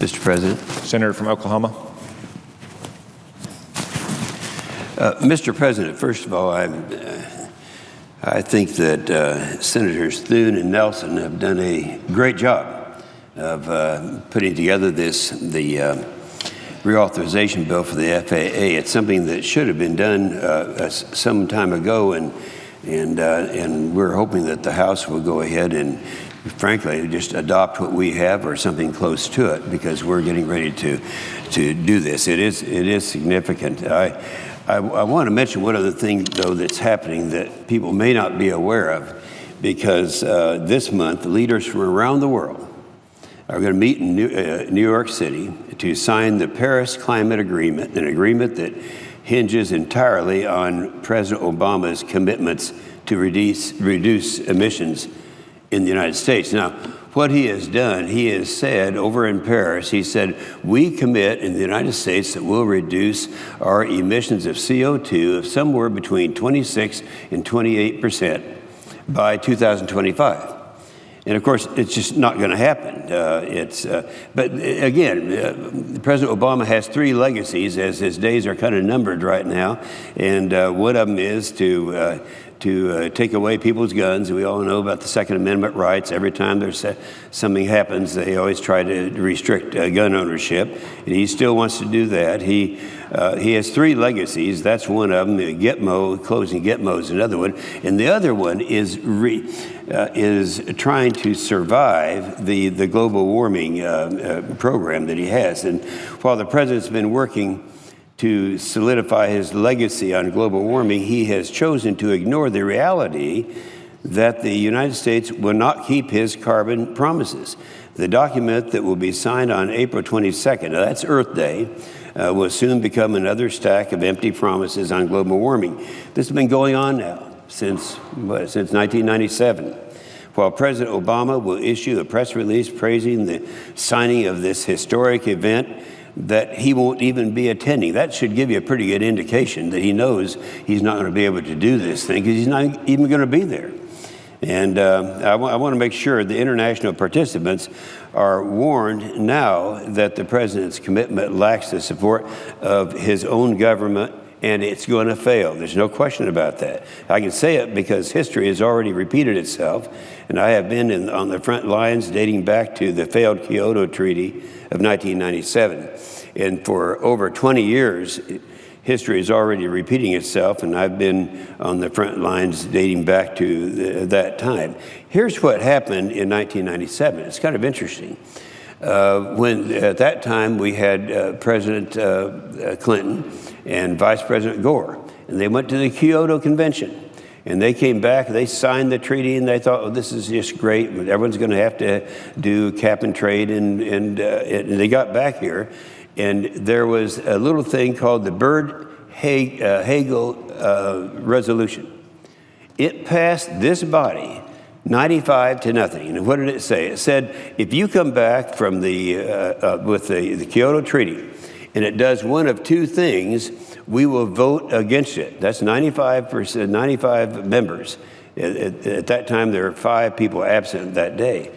Mr. President. Senator from Oklahoma. Mr. President, first of all, I think that Senators Thune and Nelson have done a great job of putting together the reauthorization bill for the FAA. It's something that should have been done some time ago, and we're hoping that the House will go ahead and, frankly, just adopt what we have or something close to it, because we're getting ready to do this. It is significant. I want to mention one other thing, though, that's happening that people may not be aware of, because this month, leaders from around the world are going to meet in New York City to sign the Paris Climate Agreement, an agreement that hinges entirely on President Obama's commitments to reduce emissions in the United States. Now, what he has done, he has said over in Paris, he said, we commit in the United States that we'll reduce our emissions of CO2 of somewhere between 26 and 28% by 2025. And of course, it's just not going to happen. But again, President Obama has three legacies, as his days are kind of numbered right now. And one of them is to take away people's guns. We all know about the Second Amendment rights. Every time there's something happens, they always try to restrict gun ownership. And he still wants to do that. He has three legacies. That's one of them. Closing Gitmo is another one. And the other one is trying to survive the global warming program that he has. And while the president's been working to solidify his legacy on global warming, he has chosen to ignore the reality that the United States will not keep his carbon promises. The document that will be signed on April 22nd, now that's Earth Day, will soon become another stack of empty promises on global warming. This has been going on now since 1997. While President Obama will issue a press release praising the signing of this historic event that he won't even be attending, that should give you a pretty good indication that he knows he's not going to be able to do this thing, because he's not even going to be there. And I want to make sure the international participants are warned now that the president's commitment lacks the support of his own government, and it's going to fail. There's no question about that. I can say it because history has already repeated itself, and I have been on the front lines dating back to the failed Kyoto Treaty of 1997. And for over 20 years, history is already repeating itself, and I've been on the front lines dating back to that time. Here's what happened in 1997. It's kind of interesting. When at that time we had President Clinton and Vice President Gore, and they went to the Kyoto Convention. And they came back, they signed the treaty, and they thought, oh, this is just great. Everyone's going to have to do cap and trade. And they got back here, and there was a little thing called the Byrd-Hagel resolution. It passed this body 95-0. And what did it say? It said, if you come back from with the Kyoto Treaty, and it does one of two things, we will vote against it. That's 95%, 95 members. At that time, there were 5 people absent that day.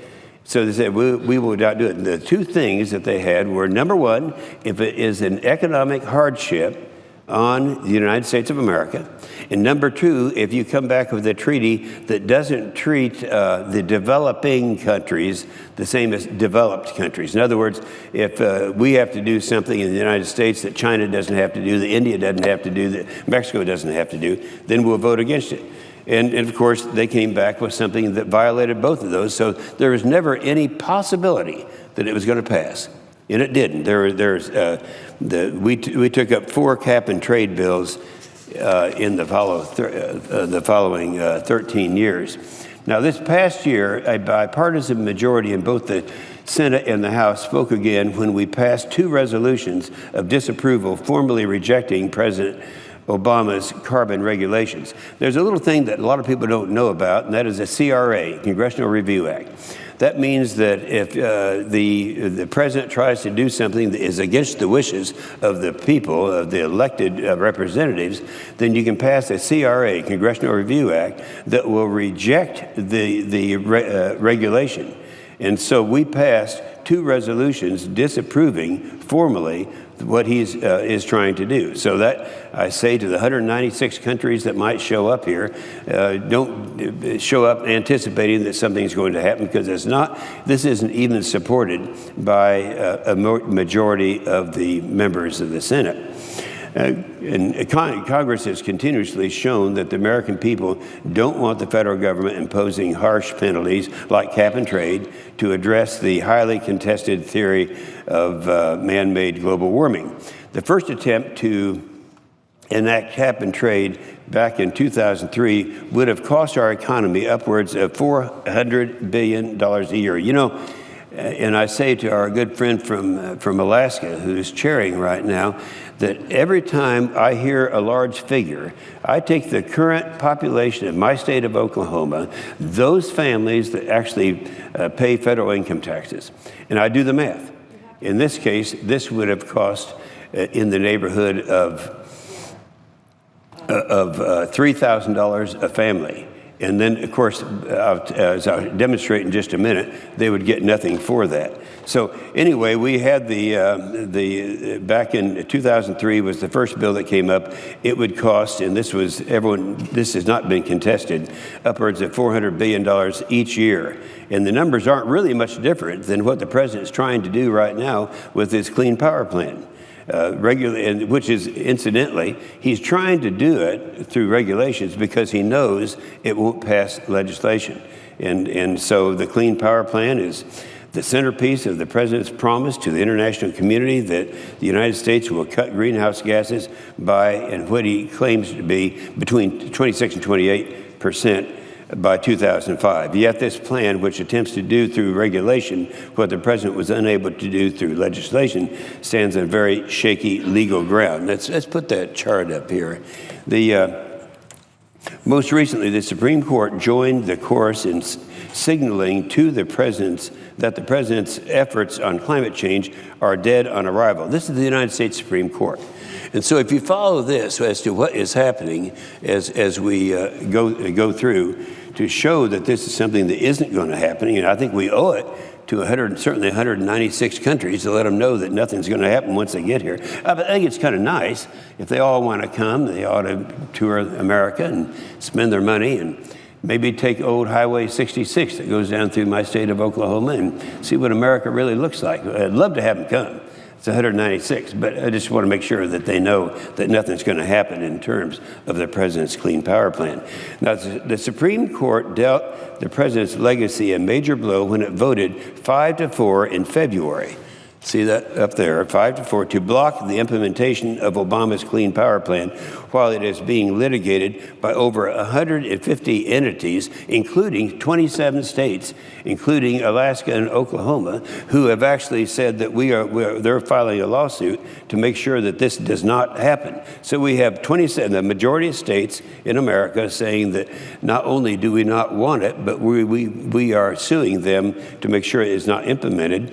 So they said, we will not do it. And the two things that they had were, number one, if it is an economic hardship on the United States of America, and number two, if you come back with a treaty that doesn't treat the developing countries the same as developed countries. In other words, if we have to do something in the United States that China doesn't have to do, that India doesn't have to do, that Mexico doesn't have to do, then we'll vote against it. And of course, they came back with something that violated both of those. So there was never any possibility that it was going to pass. And it didn't. We took up 4 cap and trade bills in the following 13 years. Now, this past year, a bipartisan majority in both the Senate and the House spoke again when we passed 2 resolutions of disapproval, formally rejecting President Obama's carbon regulations. There's a little thing that a lot of people don't know about, and that is a CRA, Congressional Review Act. That means that if the president tries to do something that is against the wishes of the people, of the elected representatives, then you can pass a CRA, Congressional Review Act, that will reject the regulation. And so we passed 2 resolutions disapproving formally what he is trying to do. So that I say to the 196 countries that might show up here, don't show up anticipating that something's going to happen, because it's not. This isn't even supported by a majority of the members of the Senate. And Congress has continuously shown that the American people don't want the federal government imposing harsh penalties like cap and trade to address the highly contested theory of man-made global warming. The first attempt to enact cap and trade back in 2003 would have cost our economy upwards of $400 billion a year. You know, and I say to our good friend from Alaska, who's chairing right now, that every time I hear a large figure, I take the current population of my state of Oklahoma, those families that actually pay federal income taxes, and I do the math. In this case, this would have cost in the neighborhood of $3,000 a family. And then, of course, as I'll demonstrate in just a minute, they would get nothing for that. So anyway, we had back in 2003 was the first bill that came up. It would cost, and this has not been contested, upwards of $400 billion each year. And the numbers aren't really much different than what the president is trying to do right now with his Clean Power Plan. Which is, incidentally, he's trying to do it through regulations because he knows it won't pass legislation. And so the Clean Power Plan is the centerpiece of the president's promise to the international community that the United States will cut greenhouse gases by, and what he claims to be, between 26 and 28% by 2005. Yet this plan, which attempts to do through regulation what the president was unable to do through legislation, stands on very shaky legal ground. Let's put that chart up here. Most recently, the Supreme Court joined the chorus in signaling to the president's efforts on climate change are dead on arrival. This is the United States Supreme Court. And so if you follow this as to what is happening as we go through to show that this is something that isn't going to happen, and I think we owe it to certainly 196 countries to let them know that nothing's going to happen once they get here. I think it's kind of nice if they all want to come. They ought to tour America and spend their money and maybe take old Highway 66 that goes down through my state of Oklahoma and see what America really looks like. I'd love to have them come. It's 196, but I just want to make sure that they know that nothing's going to happen in terms of the president's Clean Power Plan. Now, the Supreme Court dealt the president's legacy a major blow when it voted 5-4 in February. See that up there, 5-4, to block the implementation of Obama's Clean Power Plan while it is being litigated by over 150 entities, including 27 states, including Alaska and Oklahoma, who have actually said that they're filing a lawsuit to make sure that this does not happen. So we have 27, the majority of states in America, saying that not only do we not want it, but we are suing them to make sure it is not implemented.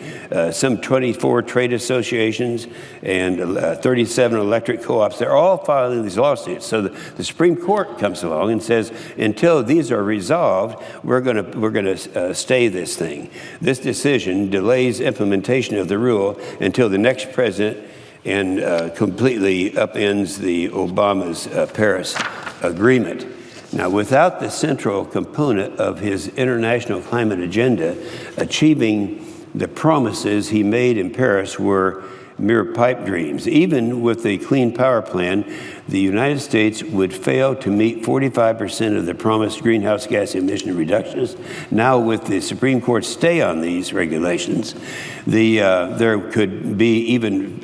Some 24 trade associations and 37 electric co-ops, they're all filing these lawsuits. So the Supreme Court comes along and says, until these are resolved, we're going to stay this thing. This decision delays implementation of the rule until the next president and completely upends the Obama's Paris Agreement. Now, without the central component of his international climate agenda, achieving the promises he made in Paris were mere pipe dreams. Even with the Clean Power Plan, the United States would fail to meet 45% of the promised greenhouse gas emission reductions. Now, with the Supreme Court stay on these regulations, there could be even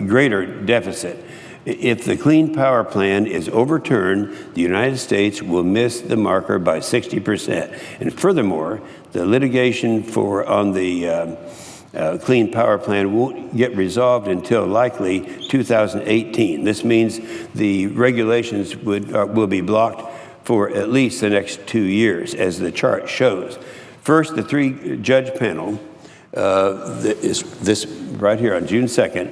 greater deficit. If the Clean Power Plan is overturned, the United States will miss the marker by 60%. And furthermore, the litigation on the Clean Power Plan won't get resolved until likely 2018. This means the regulations will be blocked for at least the next 2 years, as the chart shows. First, the 3-judge panel, this right here on June 2nd,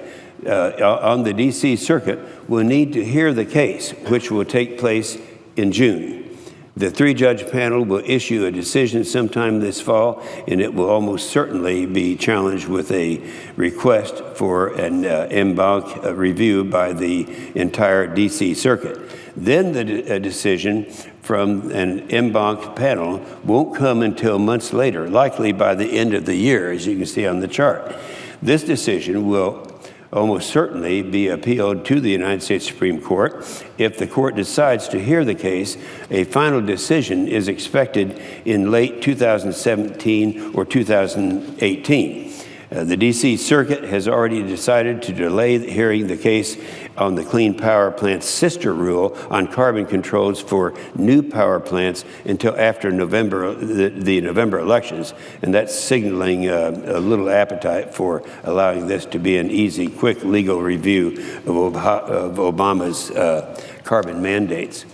on the D.C. Circuit, will need to hear the case, which will take place in June. The three-judge panel will issue a decision sometime this fall, and it will almost certainly be challenged with a request for an en banc review by the entire D.C. Circuit. Then the decision from an en banc panel won't come until months later, likely by the end of the year, as you can see on the chart. This decision will almost certainly be appealed to the United States Supreme Court. If the court decides to hear the case, a final decision is expected in late 2017 or 2018. The D.C. Circuit has already decided to delay hearing the case on the Clean Power Plant's sister rule on carbon controls for new power plants until after November, the November elections, and that's signaling a little appetite for allowing this to be an easy, quick legal review of Obama's carbon mandates.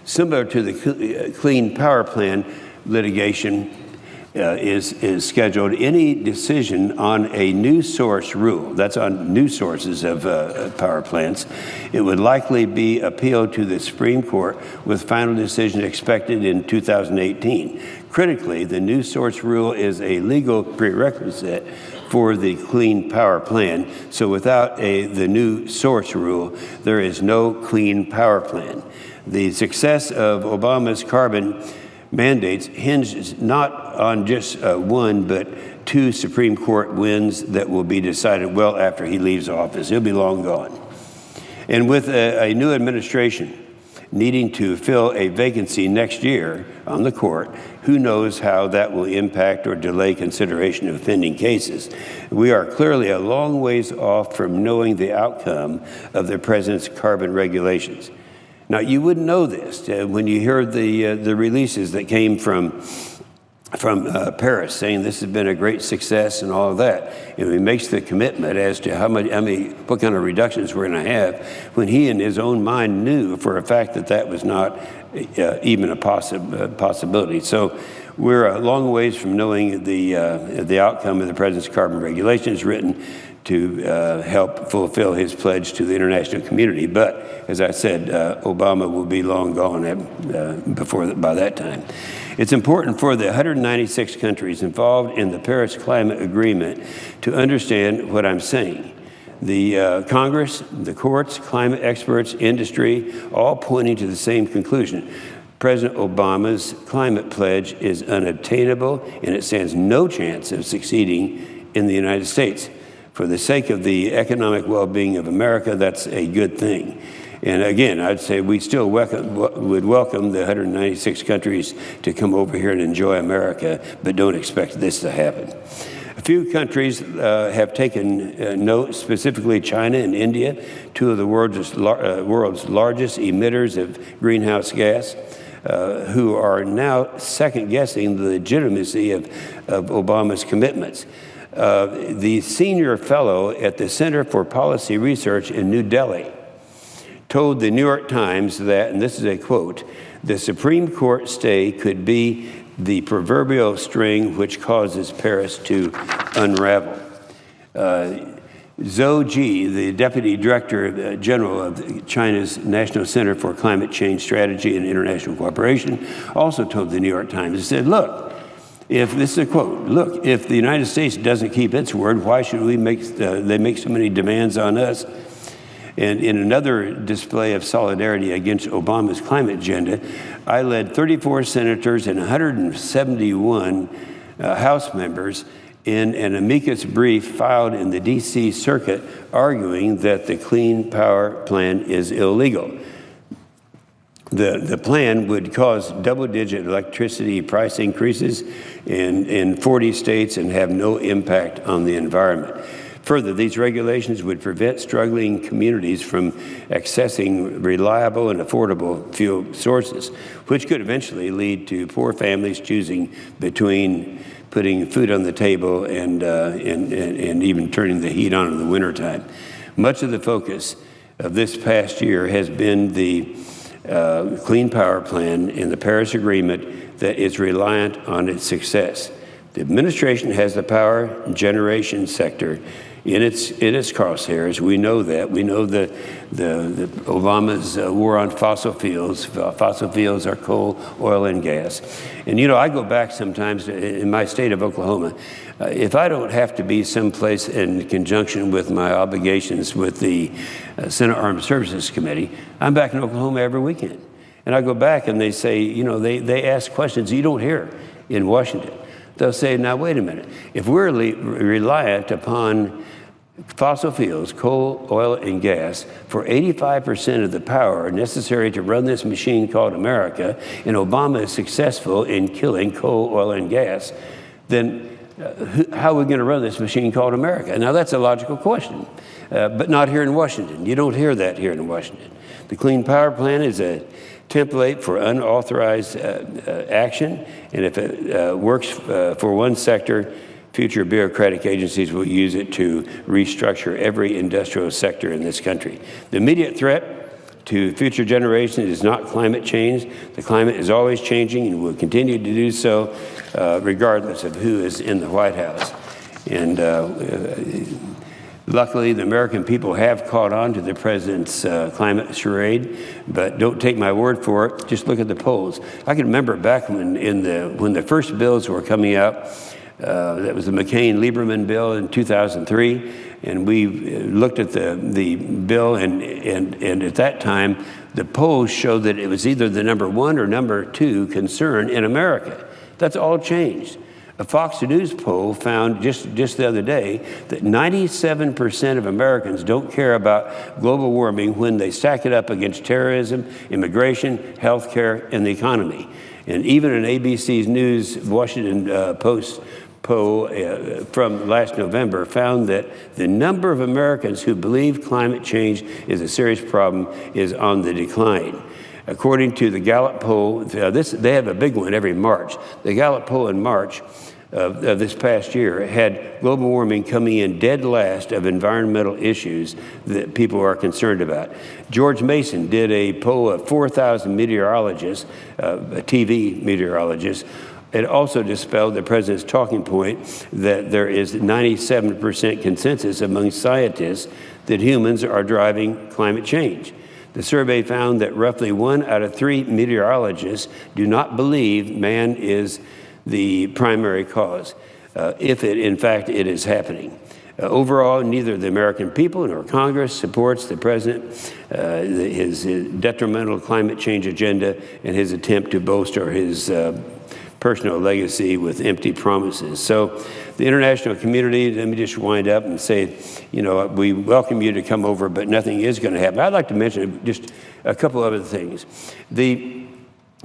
Similar to the Clean Power Plan litigation, is scheduled. Any decision on a new source rule, that's on new sources of power plants, it would likely be appealed to the Supreme Court with final decision expected in 2018. Critically, the new source rule is a legal prerequisite for the Clean Power Plan. So without the new source rule, there is no Clean Power Plan. The success of Obama's carbon mandates hinges not on just one, but two Supreme Court wins that will be decided well after he leaves office. He'll be long gone. And with a new administration needing to fill a vacancy next year on the court, who knows how that will impact or delay consideration of pending cases. We are clearly a long ways off from knowing the outcome of the president's carbon regulations. Now, you wouldn't know this when you hear the releases that came from Paris saying this has been a great success and all of that. And he makes the commitment as to what kind of reductions we're going to have when he in his own mind knew for a fact that that was not even a possibility. So we're a long ways from knowing the outcome of the president's carbon regulations written to help fulfill his pledge to the international community. But as I said, Obama will be long gone by that time. It's important for the 196 countries involved in the Paris Climate Agreement to understand what I'm saying. The Congress, the courts, climate experts, industry, all pointing to the same conclusion. President Obama's climate pledge is unattainable, and it stands no chance of succeeding in the United States. For the sake of the economic well-being of America, that's a good thing. And again, I'd say we still would welcome the 196 countries to come over here and enjoy America, but don't expect this to happen. A few countries have taken note, specifically China and India, two of the world's largest emitters of greenhouse gas, who are now second-guessing the legitimacy of Obama's commitments. The senior fellow at the Center for Policy Research in New Delhi told the New York Times that, and this is a quote, "The Supreme Court stay could be the proverbial string which causes Paris to unravel." Zhou Ji, the Deputy Director General of China's National Center for Climate Change Strategy and International Cooperation, also told the New York Times, he said, this is a quote, "Look, if the United States doesn't keep its word, why should they make so many demands on us?" And in another display of solidarity against Obama's climate agenda, I led 34 senators and 171 House members in an amicus brief filed in the D.C. Circuit arguing that the Clean Power Plan is illegal. The plan would cause double-digit electricity price increases in 40 states and have no impact on the environment. Further, these regulations would prevent struggling communities from accessing reliable and affordable fuel sources, which could eventually lead to poor families choosing between putting food on the table and even turning the heat on in the wintertime. Much of the focus of this past year has been the Clean Power Plan and the Paris Agreement that is reliant on its success. The administration has the power generation sector in its crosshairs. We know that. We know the Obama's war on fossil fuels. Fossil fuels are coal, oil, and gas. And I go back sometimes in my state of Oklahoma. If I don't have to be someplace in conjunction with my obligations with the Senate Armed Services Committee, I'm back in Oklahoma every weekend. And I go back and they say, they ask questions you don't hear in Washington. They'll say, now, wait a minute. If we're reliant upon fossil fuels, coal, oil, and gas, for 85% of the power necessary to run this machine called America, and Obama is successful in killing coal, oil, and gas, then how are we going to run this machine called America? Now, that's a logical question, but not here in Washington. You don't hear that here in Washington. The Clean Power Plan is a template for unauthorized action, and if it works for one sector, future bureaucratic agencies will use it to restructure every industrial sector in this country. The immediate threat to future generations is not climate change. The climate is always changing and will continue to do so regardless of who is in the White House. And luckily, the American people have caught on to the president's climate charade, but don't take my word for it. Just look at the polls. I can remember back when the first bills were coming out. That was the McCain-Lieberman bill in 2003, and we looked at the bill, and at that time, the polls showed that it was either the number 1 or number 2 concern in America. That's all changed. A Fox News poll found just the other day that 97% of Americans don't care about global warming when they stack it up against terrorism, immigration, healthcare, and the economy. And even an ABC's News Washington Post poll from last November found that the number of Americans who believe climate change is a serious problem is on the decline. According to the Gallup poll, they have a big one every March. The Gallup poll in March of this past year had global warming coming in dead last of environmental issues that people are concerned about. George Mason did a poll of 4,000 meteorologists, TV meteorologists. It also dispelled the president's talking point that there is 97% consensus among scientists that humans are driving climate change. The survey found that roughly 1 out of 3 meteorologists do not believe man is the primary cause, if in fact it is happening. Overall, neither the American people nor Congress supports the president, his detrimental climate change agenda, and his attempt to bolster his personal legacy with empty promises. So the international community, let me just wind up and say, we welcome you to come over, but nothing is going to happen. I'd like to mention just a couple other things. The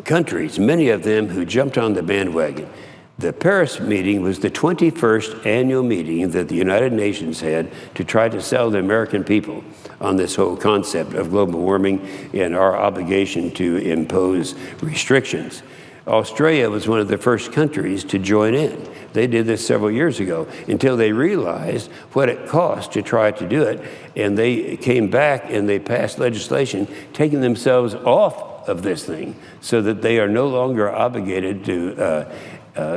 countries, many of them who jumped on the bandwagon, the Paris meeting was the 21st annual meeting that the United Nations had to try to sell the American people on this whole concept of global warming and our obligation to impose restrictions. Australia was one of the first countries to join in. They did this several years ago until they realized what it cost to try to do it, and they came back and they passed legislation taking themselves off of this thing so that they are no longer obligated to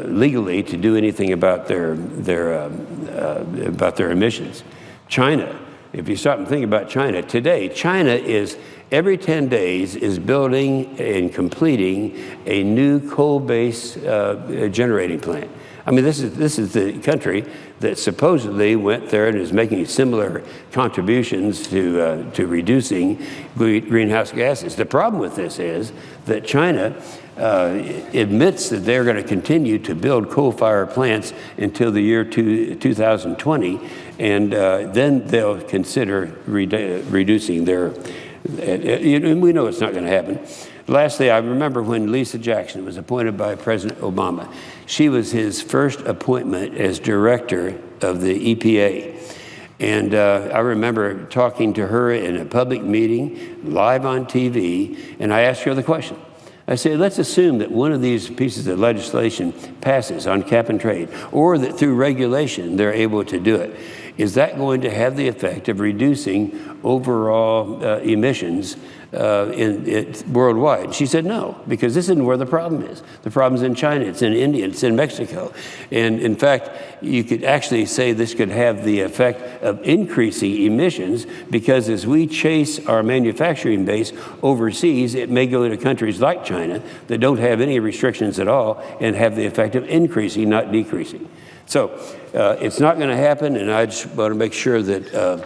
legally to do anything about their emissions. China, if you stop and think about China, today, China is every 10 days is building and completing a new coal-based generating plant. I mean, this is the country that supposedly went there and is making similar contributions to reducing greenhouse gases. The problem with this is that China admits that they're going to continue to build coal-fired plants until the year 2020, and then they'll consider reducing their. And we know it's not going to happen. Lastly, I remember when Lisa Jackson was appointed by President Obama. She was his first appointment as director of the EPA. And I remember talking to her in a public meeting, live on TV, and I asked her the question. I said, let's assume that one of these pieces of legislation passes on cap and trade, or that through regulation they're able to do it. Is that going to have the effect of reducing overall emissions worldwide? She said no, because this isn't where the problem is. The problem's in China, it's in India, it's in Mexico. And in fact, you could actually say this could have the effect of increasing emissions, because as we chase our manufacturing base overseas, it may go to countries like China that don't have any restrictions at all and have the effect of increasing, not decreasing. So it's not going to happen, and I just want to make sure that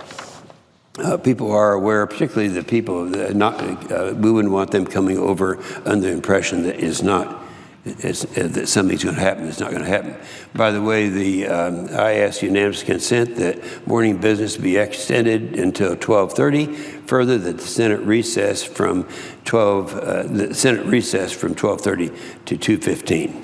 people are aware, particularly the people that we wouldn't want them coming over under the impression that that something's going to happen. It's not going to happen. By the way, I ask unanimous consent that morning business be extended until 12:30. Further, that the Senate recess from 12:30 to 2:15.